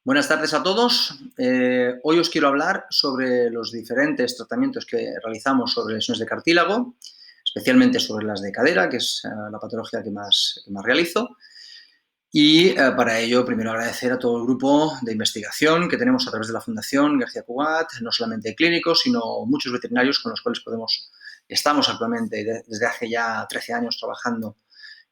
Buenas tardes a todos. Hoy os quiero hablar sobre los diferentes tratamientos que realizamos sobre lesiones de cartílago, especialmente sobre las de cadera, que es la patología que más realizo. Y para ello, primero agradecer a todo el grupo de investigación que tenemos a través de la Fundación García Cugat, no solamente clínicos, sino muchos veterinarios con los cuales estamos actualmente desde hace ya 13 años trabajando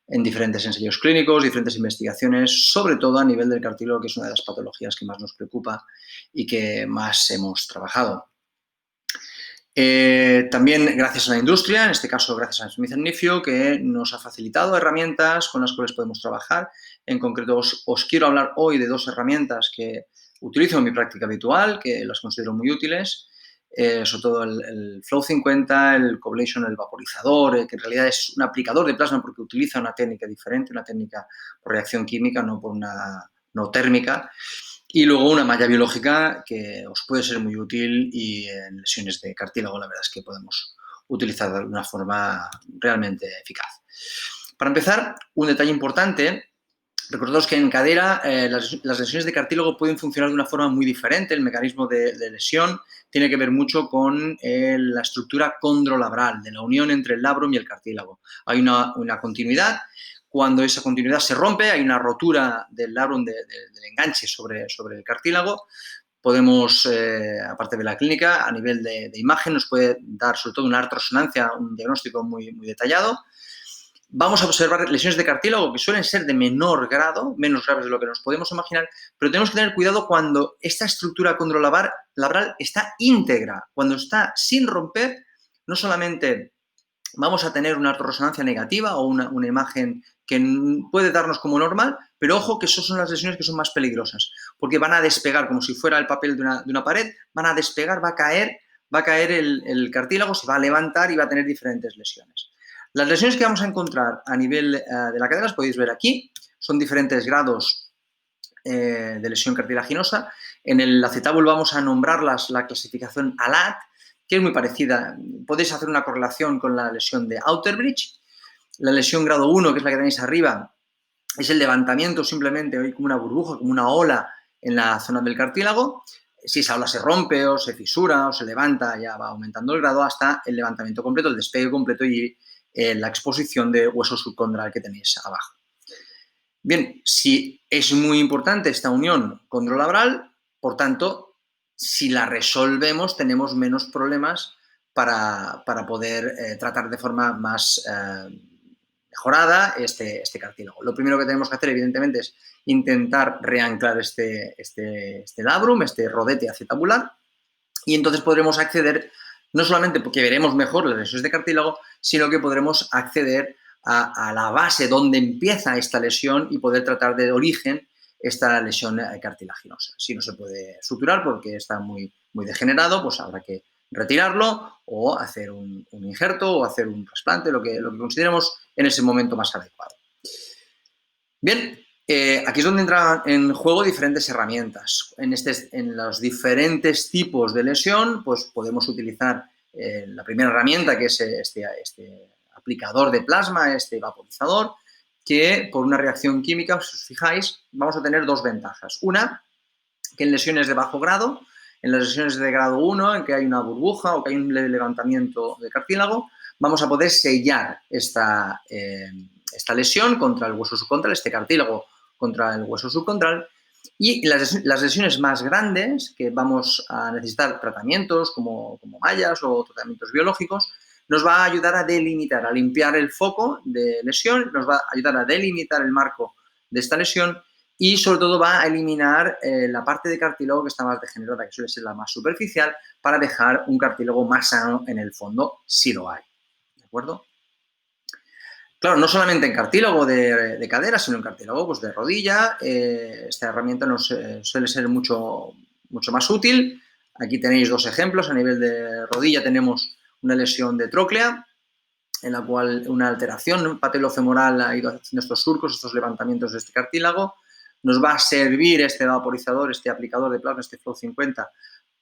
en diferentes ensayos clínicos, diferentes investigaciones, sobre todo a nivel del cartílago, que es una de las patologías que más nos preocupa y que más hemos trabajado. También gracias a la industria, en este caso gracias a Smith & Nephew, que nos ha facilitado herramientas con las cuales podemos trabajar. En concreto, os quiero hablar hoy de dos herramientas que utilizo en mi práctica habitual, que las considero muy útiles. Sobre todo el Flow 50, el Coblation, el vaporizador, que en realidad es un aplicador de plasma porque utiliza una técnica diferente, una técnica por reacción química, no por una no térmica. Y luego una malla biológica que os puede ser muy útil y en lesiones de cartílago la verdad es que podemos utilizar de una forma realmente eficaz. Para empezar, un detalle importante. Recordaos que en cadera las lesiones de cartílago pueden funcionar de una forma muy diferente. El mecanismo de lesión tiene que ver mucho con la estructura condrolabral, de la unión entre el labrum y el cartílago. Hay una continuidad. Cuando esa continuidad se rompe, hay una rotura del labrum, del enganche sobre el cartílago. Podemos, aparte de la clínica, a nivel de imagen, nos puede dar sobre todo una artroresonancia, un diagnóstico muy detallado. Vamos a observar lesiones de cartílago que suelen ser de menor grado, menos graves de lo que nos podemos imaginar, pero tenemos que tener cuidado cuando esta estructura condrolabral está íntegra, cuando está sin romper. No solamente vamos a tener una resonancia negativa o una imagen que puede darnos como normal, pero ojo que esas son las lesiones que son más peligrosas, porque van a despegar como si fuera el papel de una pared, van a despegar, va a caer el cartílago, se va a levantar y va a tener diferentes lesiones. Las lesiones que vamos a encontrar a nivel de la cadera, las podéis ver aquí, son diferentes grados de lesión cartilaginosa. En el acetábulo vamos a nombrarlas la clasificación ALAT, que es muy parecida. Podéis hacer una correlación con la lesión de Outerbridge. La lesión grado 1, que es la que tenéis arriba, es el levantamiento simplemente, hoy como una burbuja, como una ola en la zona del cartílago. Si esa ola se rompe o se fisura o se levanta, ya va aumentando el grado hasta el levantamiento completo, el despegue completo y la exposición de hueso subcondral que tenéis abajo. Bien, si es muy importante esta unión condrolabral, por tanto, si la resolvemos, tenemos menos problemas para poder tratar de forma más mejorada este cartílago. Lo primero que tenemos que hacer, evidentemente, es intentar reanclar este labrum, este rodete acetabular, y entonces podremos acceder, no solamente porque veremos mejor las lesiones de cartílago, sino que podremos acceder a la base donde empieza esta lesión y poder tratar de origen esta lesión cartilaginosa. Si no se puede suturar porque está muy degenerado, pues habrá que retirarlo o hacer un injerto o hacer un trasplante, lo que consideremos en ese momento más adecuado. Bien, aquí es donde entran en juego diferentes herramientas. En los diferentes tipos de lesión, pues podemos utilizar la primera herramienta, que es este aplicador de plasma, este vaporizador, que por una reacción química, si os fijáis, vamos a tener dos ventajas. Una, que en lesiones de bajo grado, en las lesiones de grado 1, en que hay una burbuja o que hay un levantamiento de cartílago, vamos a poder sellar esta lesión contra el hueso subcondral, este cartílago contra el hueso subcondral. Y las lesiones más grandes, que vamos a necesitar tratamientos como mallas o tratamientos biológicos, nos va a ayudar a delimitar, a limpiar el foco de lesión, nos va a ayudar a delimitar el marco de esta lesión y sobre todo va a eliminar la parte de cartílago que está más degenerada, que suele ser la más superficial, para dejar un cartílago más sano en el fondo, si lo hay. ¿De acuerdo? Claro, no solamente en cartílago de cadera, sino en cartílago pues, de rodilla. Esta herramienta nos suele ser mucho más útil. Aquí tenéis dos ejemplos. A nivel de rodilla tenemos una lesión de tróclea, en la cual una alteración patelofemoral ha ido haciendo estos surcos, estos levantamientos de este cartílago. Nos va a servir este vaporizador, este aplicador de plasma, este Flow 50,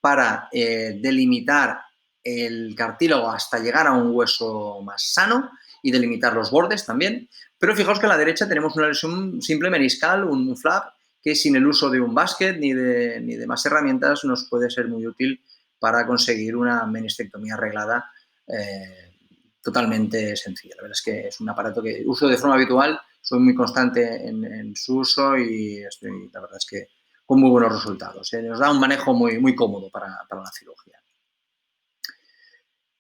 para delimitar el cartílago hasta llegar a un hueso más sano y delimitar los bordes también. Pero fijaos que a la derecha tenemos una lesión simple meniscal, un flap, que sin el uso de un basket ni de más herramientas nos puede ser muy útil para conseguir una menistectomía arreglada totalmente sencilla. La verdad es que es un aparato que uso de forma habitual, soy muy constante en su uso y la verdad es que con muy buenos resultados. Nos da un manejo muy cómodo para la cirugía.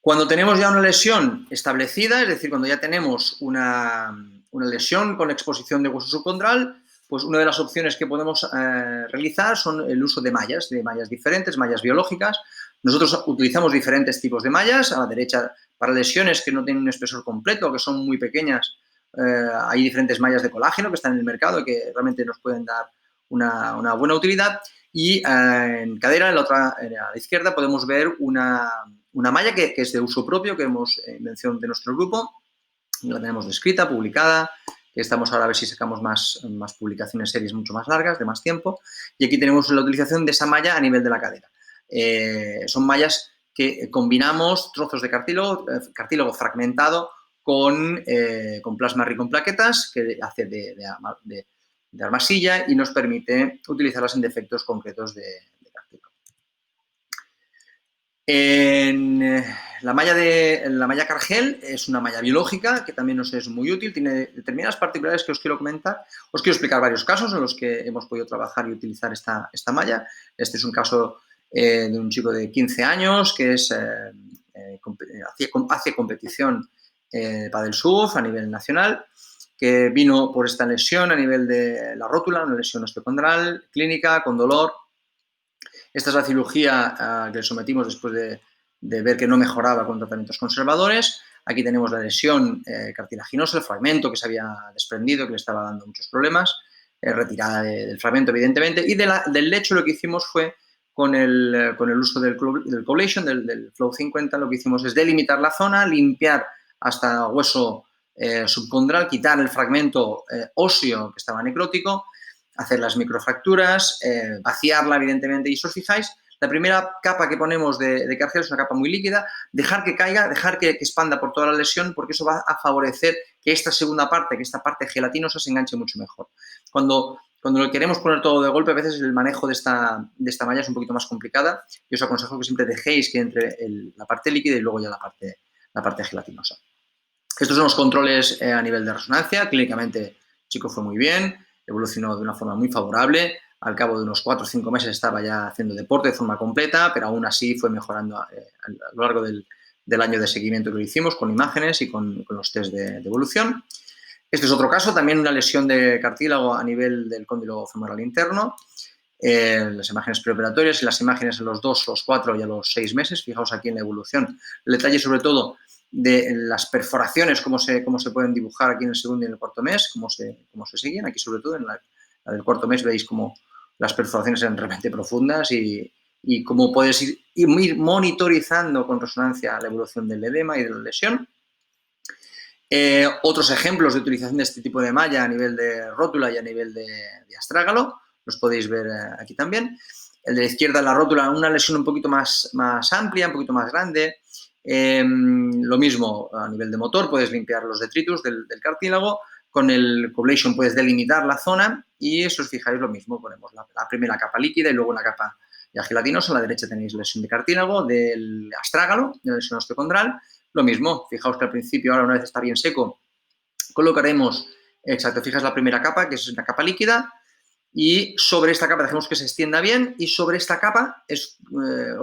Cuando tenemos ya una lesión establecida, es decir, cuando ya tenemos una lesión con exposición de hueso subcondral, pues una de las opciones que podemos realizar son el uso de mallas diferentes, mallas biológicas. Nosotros utilizamos diferentes tipos de mallas. A la derecha, para lesiones que no tienen un espesor completo, que son muy pequeñas, hay diferentes mallas de colágeno que están en el mercado y que realmente nos pueden dar una buena utilidad. Y en cadera, en la izquierda, podemos ver una malla que es de uso propio, que hemos mencionado de nuestro grupo. La tenemos descrita, publicada, que estamos ahora a ver si sacamos más publicaciones, series mucho más largas, de más tiempo. Y aquí tenemos la utilización de esa malla a nivel de la cadera. Son mallas que combinamos trozos de cartílago fragmentado con plasma rico en plaquetas, que hace de armasilla y nos permite utilizarlas en defectos concretos de cartílago. La malla Cargel es una malla biológica que también nos es muy útil, tiene determinadas particularidades que os quiero comentar. Os quiero explicar varios casos en los que hemos podido trabajar y utilizar esta malla. Este es un caso de un chico de 15 años que hace competición Padel Surf a nivel nacional, que vino por esta lesión a nivel de la rótula, una lesión osteocondral, clínica, con dolor. Esta es la cirugía que le sometimos después de ver que no mejoraba con tratamientos conservadores. Aquí tenemos la lesión cartilaginosa, el fragmento que se había desprendido, que le estaba dando muchos problemas, retirada del fragmento, evidentemente. Y del lecho lo que hicimos fue, con el uso del Coblation, del Flow 50, lo que hicimos es delimitar la zona, limpiar hasta hueso subcondral, quitar el fragmento óseo que estaba necrótico, hacer las microfracturas, vaciarla, evidentemente, y si os fijáis, la primera capa que ponemos de Cargel es una capa muy líquida, dejar que caiga, dejar que expanda por toda la lesión, porque eso va a favorecer que esta segunda parte, que esta parte gelatinosa se enganche mucho mejor. Cuando lo queremos poner todo de golpe, a veces el manejo de esta malla es un poquito más complicada y os aconsejo que siempre dejéis que entre la parte líquida y luego ya la parte gelatinosa. Estos son los controles a nivel de resonancia. Clínicamente el chico fue muy bien, evolucionó de una forma muy favorable. Al cabo de unos 4 o 5 meses estaba ya haciendo deporte de forma completa, pero aún así fue mejorando a lo largo del año de seguimiento que lo hicimos, con imágenes y con los test de evolución. Este es otro caso, también una lesión de cartílago a nivel del cóndilo femoral interno. Las imágenes preoperatorias y las imágenes en los 2, los 4 y a los 6 meses. Fijaos aquí en la evolución. El detalle sobre todo de las perforaciones, cómo se pueden dibujar aquí en el segundo y en el cuarto mes, cómo se siguen. Aquí sobre todo en la del cuarto mes veis cómo las perforaciones eran realmente profundas y cómo puedes ir monitorizando con resonancia la evolución del edema y de la lesión. Otros ejemplos de utilización de este tipo de malla a nivel de rótula y a nivel de astrágalo, los podéis ver aquí también. El de la izquierda, la rótula, una lesión un poquito más amplia, un poquito más grande. Lo mismo a nivel de motor, puedes limpiar los detritus del cartílago. Con el Coblation puedes delimitar la zona y eso, os fijáis, lo mismo. Ponemos la primera capa líquida y luego una capa ya gelatinosa. A la derecha tenéis lesión de cartílago, del astrágalo, de la lesión osteocondral. Lo mismo, fijaos que al principio, ahora una vez está bien seco, colocaremos, exacto, fijas la primera capa, que es una capa líquida, y sobre esta capa dejemos que se extienda bien y sobre esta capa os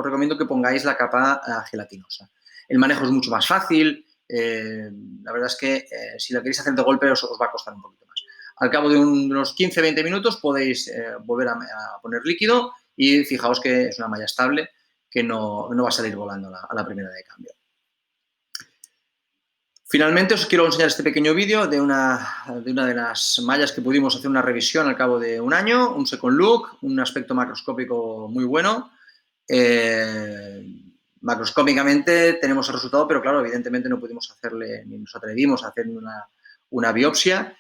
recomiendo que pongáis la capa gelatinosa. El manejo es mucho más fácil, la verdad es que si la queréis hacer de golpe os va a costar un poquito más. Al cabo de unos 15-20 minutos podéis volver a poner líquido y fijaos que es una malla estable que no va a salir volando a la primera de cambio. Finalmente os quiero enseñar este pequeño vídeo de una de las mallas que pudimos hacer una revisión al cabo de un año, un second look, un aspecto macroscópico muy bueno. Macroscópicamente tenemos el resultado, pero claro, evidentemente no pudimos hacerle, ni nos atrevimos a hacer una biopsia,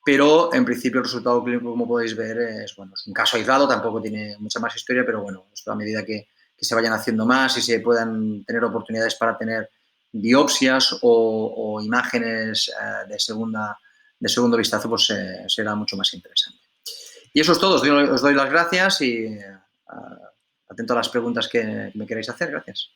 pero en principio el resultado clínico, como podéis ver, es un caso aislado, tampoco tiene mucha más historia, pero bueno, esto a medida que se vayan haciendo más y se puedan tener oportunidades para tener biopsias o imágenes de segundo vistazo, pues será mucho más interesante. Y eso es todo. Os doy las gracias y atento a las preguntas que me queréis hacer. Gracias.